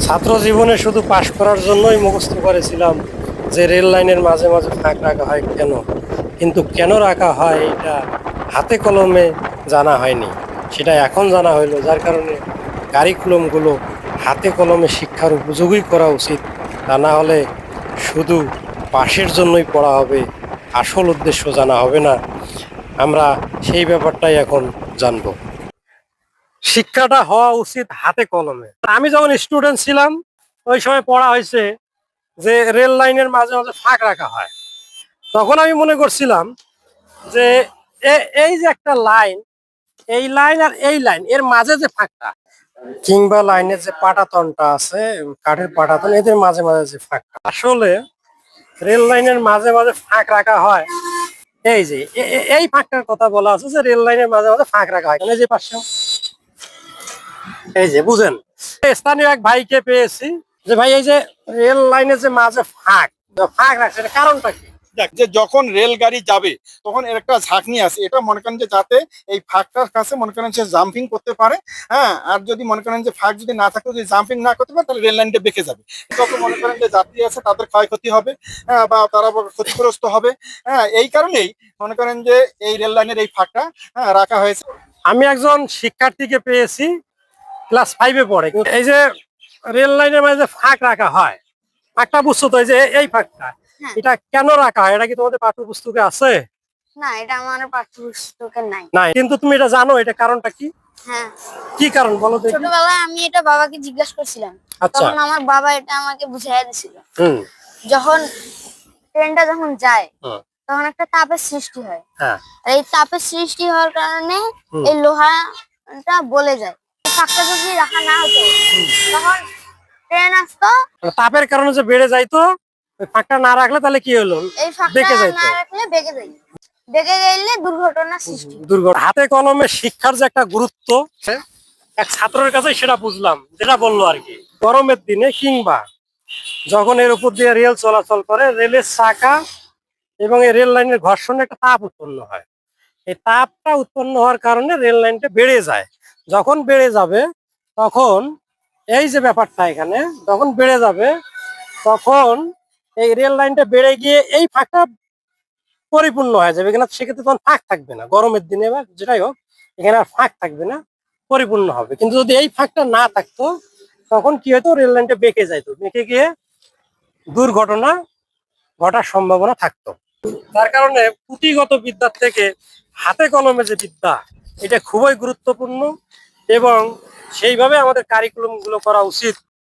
ছাত্র জীবনে শুধু পাশ করার জন্যই মুখস্থ করেছিলাম যে রেল লাইনের মাঝে মাঝে ফাঁক রাখা হয় কেন, কিন্তু কেন রাখা হয় এটা হাতে কলমে জানা হয়নি। সেটা এখন জানা হইলো, যার কারণে কারিকুলামগুলো হাতে কলমে শিক্ষার উপযোগী করা উচিত। তা না হলে শুধু পাশের জন্যই পড়া হবে, আসল উদ্দেশ্য জানা হবে না। আমরা সেই ব্যাপারটাই এখন জানবো। শিক্ষাটা হওয়া উচিত হাতে কলমে। আমি যখন স্টুডেন্ট ছিলাম ওই সময় পড়া হয়েছে যে রেল লাইনের মাঝে মাঝে ফাঁক রাখা হয়। তখন আমি মনে করছিলাম যে এই যে একটা লাইন, এই লাইন আর এই লাইন এর মাঝে যে ফাঁকটা, কিংবা লাইনের যে পাটাতনটা আছে, কাঠের পাটাতন, এদের মাঝে মাঝে যে ফাঁকটা, আসলে রেল লাইনের মাঝে মাঝে ফাঁক রাখা হয়। এই যে এই ফাঁকটার কথা বলা আছে যে রেল লাইনের মাঝে মাঝে ফাঁক রাখা হয়, এই যে পাশে, এই যে বুঝেন। স্থানীয় এক ভাইকে পেয়েছি যে ভাই এই যে রেল লাইনের যে মাঝে ফাঁক ফাঁক রাখছে, এটা কারণটা কি? দেখ, যে যখন রেলগাড়ি যাবে তখন এর একটা ঝাঁকনি আছে, এটা মনে করেন যে যাতে এই ফাঁকটার কাছে মনে করেন সে জাম্পিং করতে পারে। হ্যাঁ, আর যদি মনে করেন যে ফাঁক যদি না থাকে, যদি জাম্পিং না করতে পারে, তাহলে রেল লাইনটা বেঁকে যাবে। তখন মনে করেন যে যাত্রী আছে তাদের ক্ষয়ক্ষতি হবে, হ্যাঁ, বা তারা ক্ষতিগ্রস্ত হবে। হ্যাঁ, এই কারণেই মনে করেন যে এই রেল লাইনের এই ফাঁকটা রাখা হয়েছে। আমি একজন শিক্ষার্থীকে পেয়েছি, ক্লাস 5-এ পড়ে। এই যে রেল লাইনের মাঝে যে ফাঁক রাখা হয়, ফাঁকটা বুঝছো তো? এই যে এই ফাঁকটা, হ্যাঁ। এটা কেন রাখা হয়? এটা কি তোমাদের পাঠ্যপুস্তকে আছে? না, এটা আমার পাঠ্যপুস্তকে নাই। নাই, কিন্তু তুমি এটা জানো, এটা কারণটা কি? হ্যাঁ, কি কারণ বলো তো? ছোটবেলায় আমি এটা বাবাকে জিজ্ঞাসা করছিলাম। আচ্ছা। তখন আমার বাবা এটা আমাকে বুঝাইয়া দিছিল। হুম। যখন ট্রেনটা যখন যায় হুম। তখন একটা তাপের সৃষ্টি হয়। হ্যাঁ। আর এই তাপের সৃষ্টি হওয়ার কারণে হুম। এই লোহাটা বলে যায়। এই ফাঁকটা যদি রাখা না হতো তখন ট্রেন আসতো, তাপের কারণে যে বেড়ে যাইতো, ওই ফাঁকটা না রাখলে তাহলে কি হলো? এই ফাঁকটা বেঁকে যাইতো। না রাখলে বেঁকে যায়। বেঁকে গেলে দুর্ঘটনার সৃষ্টি হয়। দুর্ঘটনা। হাতে কলমে শিক্ষার যে একটা গুরুত্ব, এক ছাত্রের কাছে সেটা বুঝলাম, যেটা বললো আর কি। গরমের দিনে কিংবা যখন এর উপর দিয়ে রেল চলাচল করে, রেলের চাকা এবং এই রেল লাইনের ঘর্ষণে একটা তাপ উৎপন্ন হয়। এই তাপটা উৎপন্ন হওয়ার কারণে রেল লাইনটা বেড়ে যায়। যখন বেড়ে যাবে তখন এই যে ব্যাপারটা, এখানে যখন বেড়ে যাবে তখন এই রেল লাইনটা বেড়ে গিয়ে এই ফাঁকটা পরিপূর্ণ হয়ে যাবে। এখানে সেক্ষেত্রে তখন ফাঁক থাকবে না, গরমের দিনে বা যেটাই হোক, এখানে আর ফাঁক থাকবে না, পরিপূর্ণ হবে। কিন্তু যদি এই ফাঁকটা না থাকতো তখন কি হতো? রেল লাইনটা বেঁকে যাইতো, বেঁকে গিয়ে দুর্ঘটনা ঘটার সম্ভাবনা থাকতো। তার কারণে পুঁথিগত বিদ্যার থেকে হাতে কলমে যে বিদ্যা, এটা খুবই গুরুত্বপূর্ণ এবং সেইভাবে আমাদের কারিকুলাম গুলো করা উচিত।